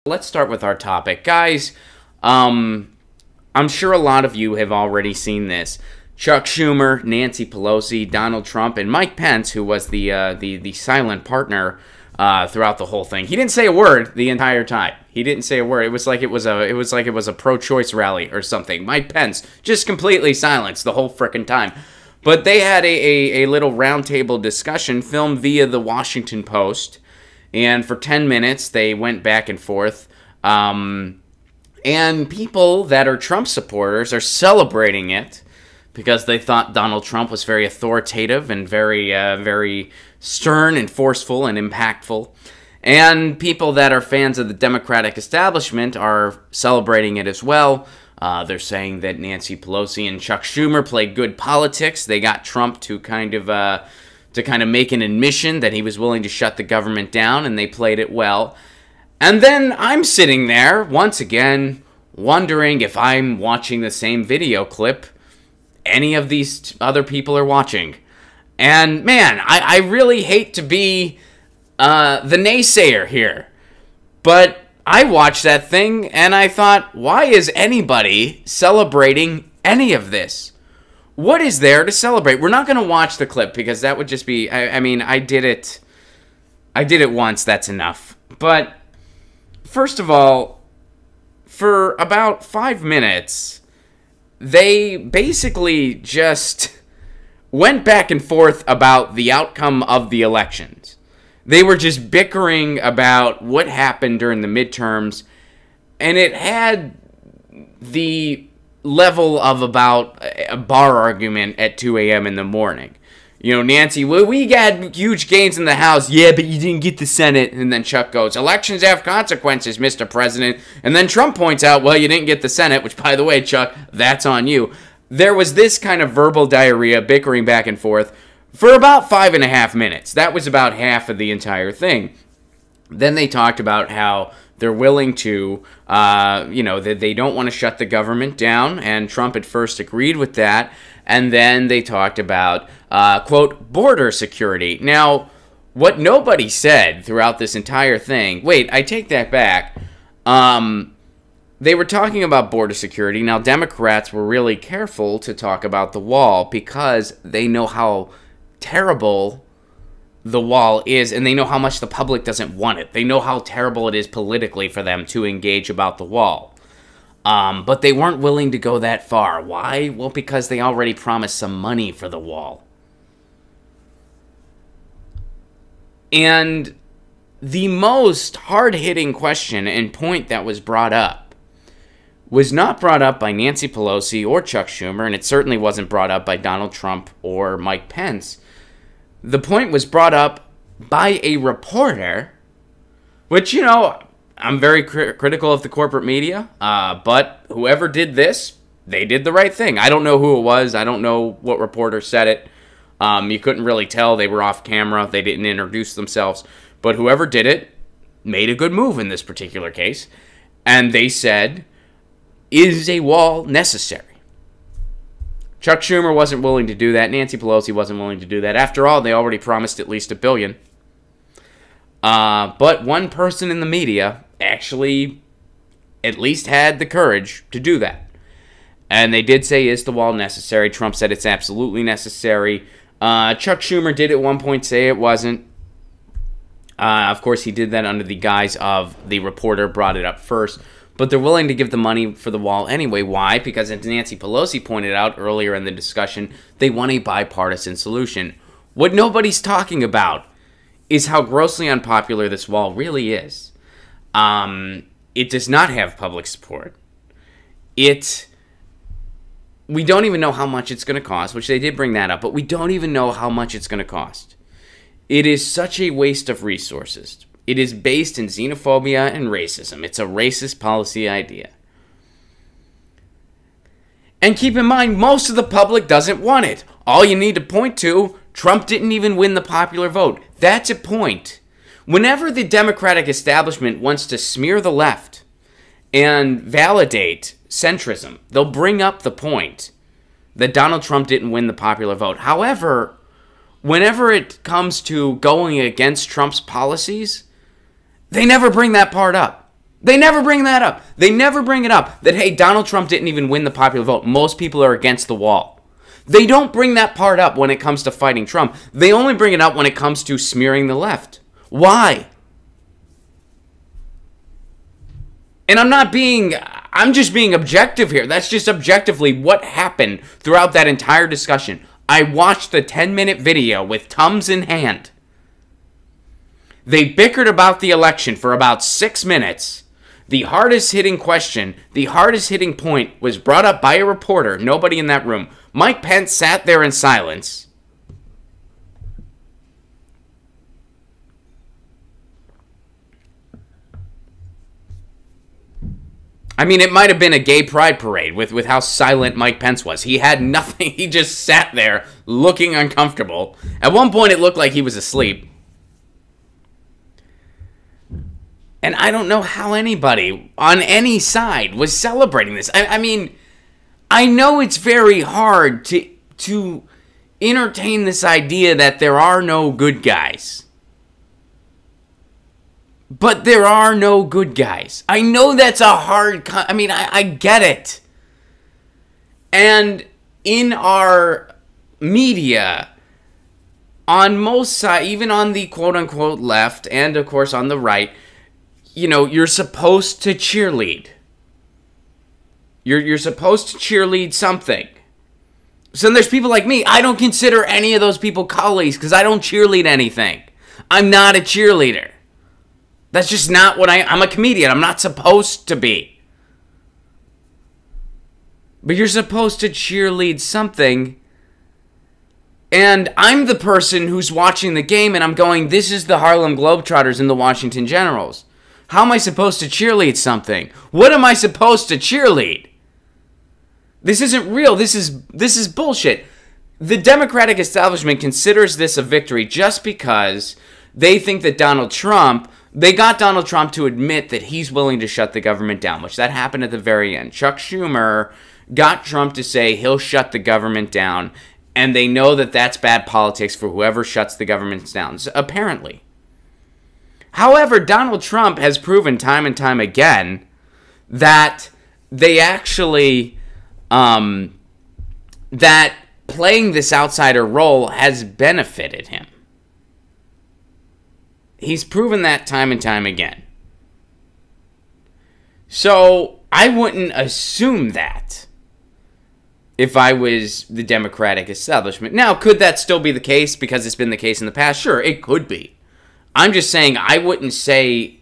let's start with our topic. Guys, I'm sure a lot of you have already seen this. Chuck Schumer, Nancy Pelosi, Donald Trump, and Mike Pence, who was the silent partner throughout the whole thing. He didn't say a word the entire time. He didn't say a word. It was like it was a pro-choice rally or something. Mike Pence just completely silenced the whole frickin' time. But they had a little roundtable discussion filmed via the Washington Post, and for 10 minutes they went back and forth. And people that are Trump supporters are celebrating it because they thought Donald Trump was very authoritative and very stern and forceful and impactful. And people that are fans of the Democratic establishment are celebrating it as well. They're saying that Nancy Pelosi and Chuck Schumer played good politics. They got Trump to kind of make an admission that he was willing to shut the government down, and they played it well. And then I'm sitting there, once again, wondering if I'm watching the same video clip any of these other people are watching. And, man, I really hate to be the naysayer here, but I watched that thing, and I thought, why is anybody celebrating any of this? What is there to celebrate? We're not going to watch the clip, because that would just be, I mean, I did it once, that's enough. But, first of all, for about 5 minutes, they basically just went back and forth about the outcome of the elections. They were just bickering about what happened during the midterms, and it had the level of about a bar argument at 2 a.m. in the morning. You know, Nancy, well, we got huge gains in the House. Yeah, but you didn't get the Senate. And then Chuck goes, elections have consequences, Mr. President. And then Trump points out, well, you didn't get the Senate, which, by the way, Chuck, that's on you. There was this kind of verbal diarrhea, bickering back and forth, for about 5.5 minutes. That was about half of the entire thing. Then they talked about how they're willing to, that they don't want to shut the government down, and Trump at first agreed with that. And then they talked about, quote, border security. Now, what nobody said throughout this entire thing, wait, I take that back. They were talking about border security. Now, Democrats were really careful to talk about the wall because they know how terrible the wall is, and they know how much the public doesn't want it. They know how terrible it is politically for them to engage about the wall. But they weren't willing to go that far. Why? Well, because they already promised some money for the wall. And the most hard-hitting question and point that was brought up was not brought up by Nancy Pelosi or Chuck Schumer, and it certainly wasn't brought up by Donald Trump or Mike Pence. The point was brought up by a reporter, which, you know, I'm very critical of the corporate media, but whoever did this, they did the right thing. I don't know who it was. I don't know what reporter said it. You couldn't really tell. They were off camera. They didn't introduce themselves. But whoever did it made a good move in this particular case. And they said, is a wall necessary? Chuck Schumer wasn't willing to do that. Nancy Pelosi wasn't willing to do that. After all, they already promised at least $1 billion. But one person in the media actually at least had the courage to do that. And they did say, is the wall necessary? Trump said it's absolutely necessary. Chuck Schumer did at one point say it wasn't. Of course, he did that under the guise of the reporter brought it up first. But they're willing to give the money for the wall anyway. Why? Because as Nancy Pelosi pointed out earlier in the discussion, they want a bipartisan solution. What nobody's talking about is how grossly unpopular this wall really is. It does not have public support. We don't even know how much it's going to cost, which they did bring that up, but we don't even know how much it's going to cost. It is such a waste of resources. It is based in xenophobia and racism. It's a racist policy idea. And keep in mind, most of the public doesn't want it. All you need to point to, Trump didn't even win the popular vote. That's a point. Whenever the Democratic establishment wants to smear the left and validate centrism, they'll bring up the point that Donald Trump didn't win the popular vote. However, whenever it comes to going against Trump's policies, they never bring that part up. They never bring that up. They never bring it up that, hey, Donald Trump didn't even win the popular vote. Most people are against the wall. They don't bring that part up when it comes to fighting Trump. They only bring it up when it comes to smearing the left. Why? And I'm just being objective here. That's just objectively what happened throughout that entire discussion. I watched the 10-minute video with Tums in hand. They bickered about the election for about 6 minutes. The hardest hitting question, the hardest hitting point was brought up by a reporter, nobody in that room. Mike Pence sat there in silence. I mean, it might have been a gay pride parade with how silent Mike Pence was. He had nothing. He just sat there looking uncomfortable. At one point, it looked like he was asleep. And I don't know how anybody on any side was celebrating this. I mean, I know it's very hard to entertain this idea that there are no good guys. But there are no good guys. I know that's a hard... I get it. And in our media, on most sides, even on the quote-unquote left, and of course on the right... you're supposed to cheerlead. You're supposed to cheerlead something. So then there's people like me. I don't consider any of those people colleagues because I don't cheerlead anything. I'm not a cheerleader. That's just not what I'm a comedian. I'm not supposed to be. But you're supposed to cheerlead something. And I'm the person who's watching the game and I'm going, this is the Harlem Globetrotters and the Washington Generals. How am I supposed to cheerlead something? What am I supposed to cheerlead? This isn't real. This is bullshit. The Democratic establishment considers this a victory just because they think that they got Donald Trump to admit that he's willing to shut the government down, which that happened at the very end. Chuck Schumer got Trump to say he'll shut the government down, and they know that that's bad politics for whoever shuts the government down, apparently. However, Donald Trump has proven time and time again that they actually, that playing this outsider role has benefited him. He's proven that time and time again. So I wouldn't assume that if I was the Democratic establishment. Now, could that still be the case because it's been the case in the past? Sure, it could be. I'm just saying I wouldn't take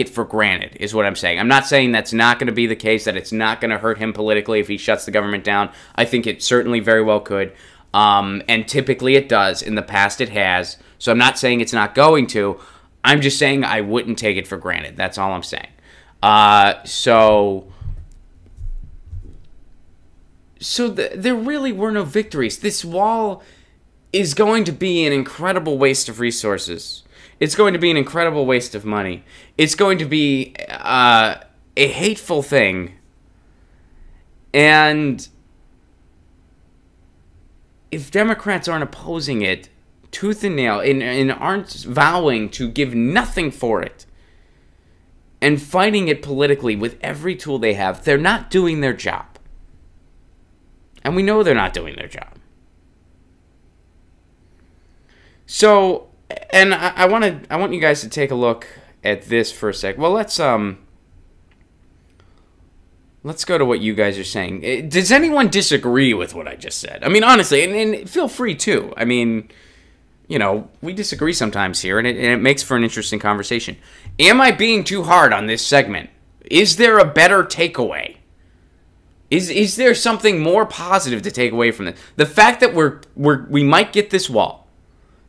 it for granted, is what I'm saying. I'm not saying that's not going to be the case, that it's not going to hurt him politically if he shuts the government down. I think it certainly very well could. And typically it does. In the past it has. So I'm not saying it's not going to. I'm just saying I wouldn't take it for granted. That's all I'm saying. There really were no victories. This wall is going to be an incredible waste of resources. It's going to be an incredible waste of money. It's going to be a hateful thing. And if Democrats aren't opposing it tooth and nail and aren't vowing to give nothing for it and fighting it politically with every tool they have, they're not doing their job. And we know they're not doing their job. So, and I want you guys to take a look at this for a sec. Well, let's go to what you guys are saying. Does anyone disagree with what I just said? I mean, honestly, and feel free to. I mean, we disagree sometimes here, and it makes for an interesting conversation. Am I being too hard on this segment? Is there a better takeaway? Is there something more positive to take away from this? The fact that we might get this wall.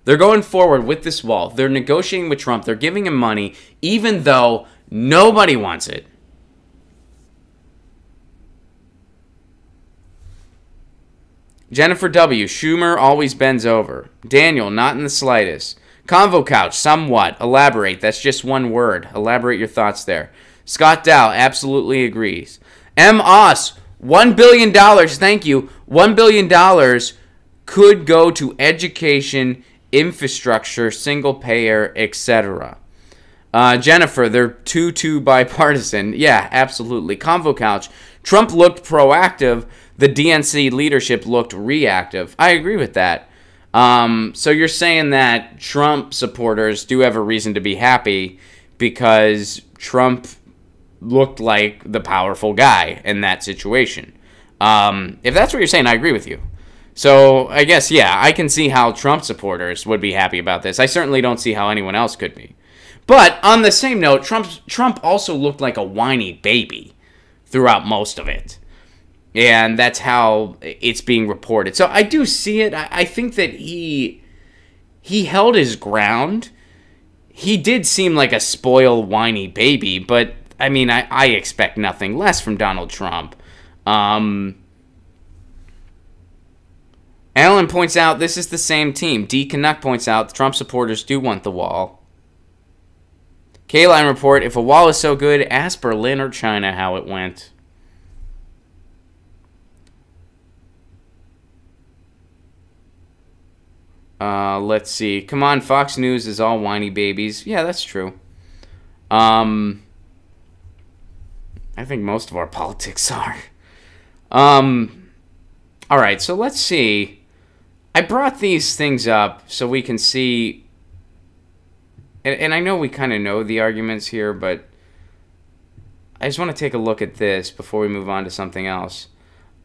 They're going forward with this wall. They're negotiating with Trump. They're giving him money, even though nobody wants it. Jennifer W. Schumer always bends over. Daniel, not in the slightest. Convo Couch, somewhat. Elaborate. That's just one word. Elaborate your thoughts there. Scott Dow absolutely agrees. M. Oss, $1 billion. Thank you. $1 billion could go to education, infrastructure, single payer, etc. Jennifer, they're too bipartisan. Yeah, absolutely. Convo Couch. Trump looked proactive. The DNC leadership looked reactive. I agree with that. So you're saying that Trump supporters do have a reason to be happy because Trump looked like the powerful guy in that situation. If that's what you're saying, I agree with you. So I guess, yeah, I can see how Trump supporters would be happy about this. I certainly don't see how anyone else could be. But on the same note, Trump also looked like a whiny baby throughout most of it. And that's how it's being reported. So I do see it. I think that he held his ground. He did seem like a spoiled, whiny baby. But, I mean, I expect nothing less from Donald Trump. Alan points out this is the same team. D. Canuck points out the Trump supporters do want the wall. K-Line report, if a wall is so good, ask Berlin or China how it went. Let's see. Come on, Fox News is all whiny babies. Yeah, that's true. I think most of our politics are. Alright, so let's see. I brought these things up so we can see, and I know we kind of know the arguments here, but I just want to take a look at this before we move on to something else.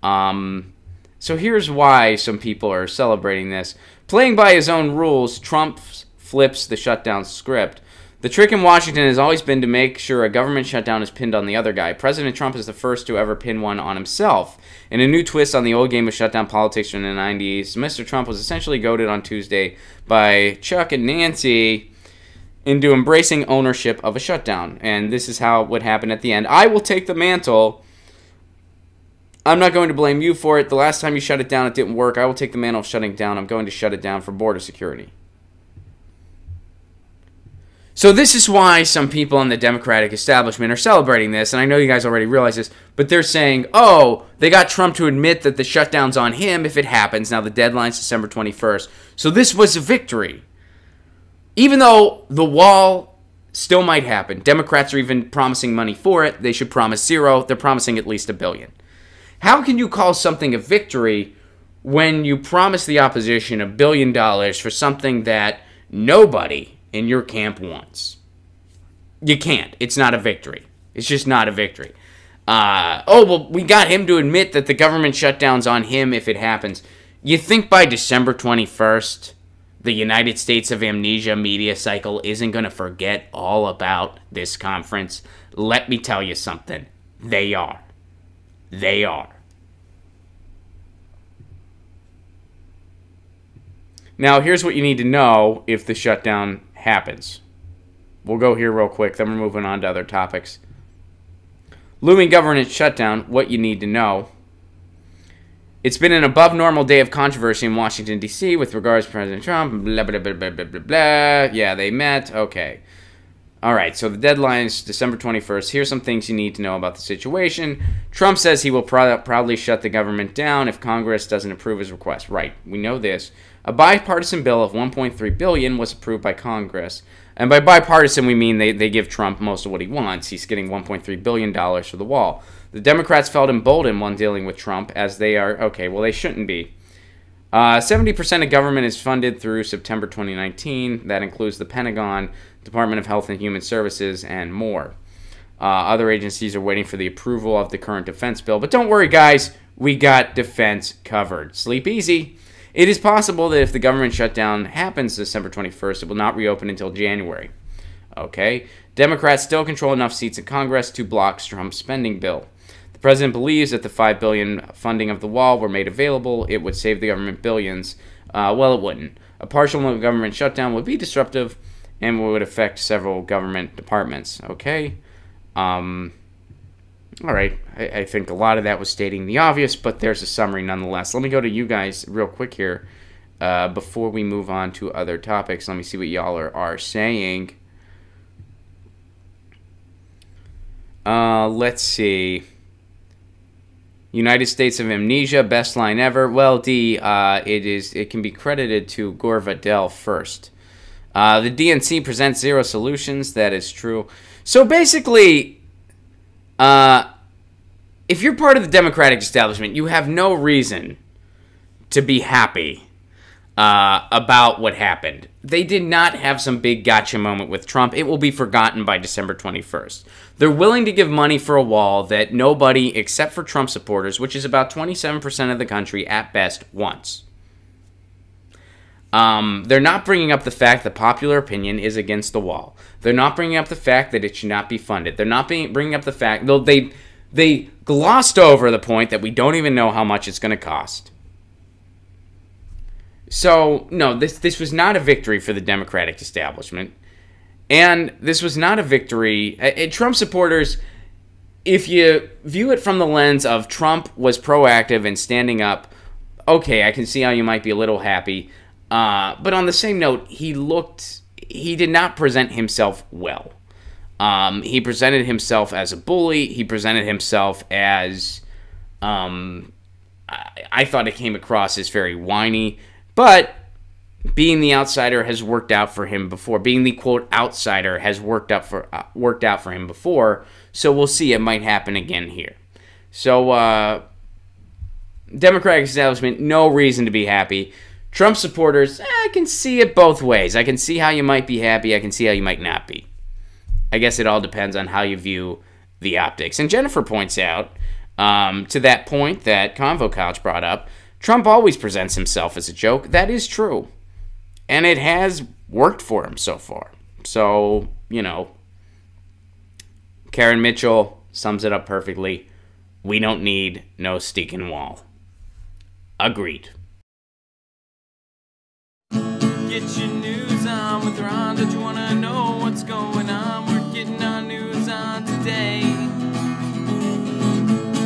So here's why some people are celebrating this. Playing by his own rules, Trump flips the shutdown script. The trick in Washington has always been to make sure a government shutdown is pinned on the other guy. President Trump is the first to ever pin one on himself. In a new twist on the old game of shutdown politics from the 90s, Mr. Trump was essentially goaded on Tuesday by Chuck and Nancy into embracing ownership of a shutdown. And this is how it would happen at the end. I will take the mantle. I'm not going to blame you for it. The last time you shut it down, it didn't work. I will take the mantle of shutting it down. I'm going to shut it down for border security. So this is why some people in the Democratic establishment are celebrating this, and I know you guys already realize this, but they're saying, oh, they got Trump to admit that the shutdown's on him if it happens. Now the deadline's December 21st. So this was a victory. Even though the wall still might happen, Democrats are even promising money for it. They should promise zero. They're promising at least $1 billion. How can you call something a victory when you promise the opposition $1 billion for something that nobody in your camp wants? You can't. It's not a victory. It's just not a victory. Well, we got him to admit that the government shutdown's on him if it happens. You think by December 21st, the United States of Amnesia media cycle isn't going to forget all about this conference? Let me tell you something. They are. They are. Now, here's what you need to know if the shutdown happens. We'll go here real quick, then we're moving on to other topics. Looming government shutdown, what you need to know. It's been an above normal day of controversy in Washington, D.C. with regards to President Trump, blah, blah, blah, blah, blah, blah, blah. Yeah, they met. Okay. All right, so the deadline is December 21st. Here's some things you need to know about the situation. Trump says he will proudly shut the government down if Congress doesn't approve his request. Right, we know this. A bipartisan bill of $1.3 billion was approved by Congress. And by bipartisan, we mean they give Trump most of what he wants. He's getting $1.3 billion for the wall. The Democrats felt emboldened when dealing with Trump, as they are, okay, well, they shouldn't be. 70% of government is funded through September 2019. That includes the Pentagon, Department of Health and Human Services, and more. Other agencies are waiting for the approval of the current defense bill. But don't worry, guys. We got defense covered. Sleep easy. It is possible that if the government shutdown happens December 21st, it will not reopen until January. Okay? Democrats still control enough seats in Congress to block Trump's spending bill. The president believes that the $5 billion funding of the wall were made available. It would save the government billions. Well, it wouldn't. A partial government shutdown would be disruptive and would affect several government departments. Okay? All right, I think a lot of that was stating the obvious, but there's a summary nonetheless. Let me go to you guys real quick here before we move on to other topics. Let me see what y'all are saying. Let's see. United States of Amnesia, best line ever. Well, D, it can be credited to Gore Vidal first. The DNC presents zero solutions. That is true. So basically, if you're part of the Democratic establishment, you have no reason to be happy about what happened. They did not have some big gotcha moment with Trump. It will be forgotten by December 21st. They're willing to give money for a wall that nobody except for Trump supporters, which is about 27% of the country at best, wants. They're not bringing up the fact that popular opinion is against the wall. They're not bringing up the fact that it should not be funded. They're not bringing up the fact, though they glossed over the point that we don't even know how much it's going to cost. So, no, this was not a victory for the Democratic establishment. And this was not a victory. Trump supporters, if you view it from the lens of Trump was proactive and standing up, okay, I can see how you might be a little happy. But on the same note, he did not present himself well. He presented himself as a bully. He presented himself as, I thought it came across as very whiny. But being the outsider has worked out for him before. Being the quote outsider has worked out for him before. So we'll see. It might happen again here. So Democratic establishment, no reason to be happy. Trump supporters, I can see it both ways. I can see how you might be happy. I can see how you might not be. I guess it all depends on how you view the optics. And Jennifer points out, to that point that Convo Couch brought up, Trump always presents himself as a joke. That is true. And it has worked for him so far. So, you know, Karen Mitchell sums it up perfectly. We don't need no stinking wall. Agreed. Get your news on with Ron. Don't you want to know what's going on? We're getting our news on today.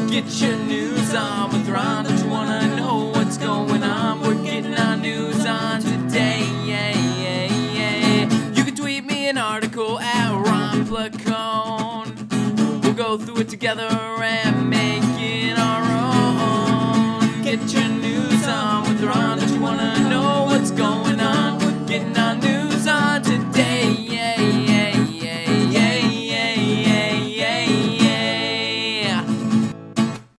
Get your news on with Ron. Don't you want to know what's going on? We're getting our news on today. Yeah, yeah, yeah. You can tweet me an article at Ron Placone. We'll go through it together and make it our own. Get your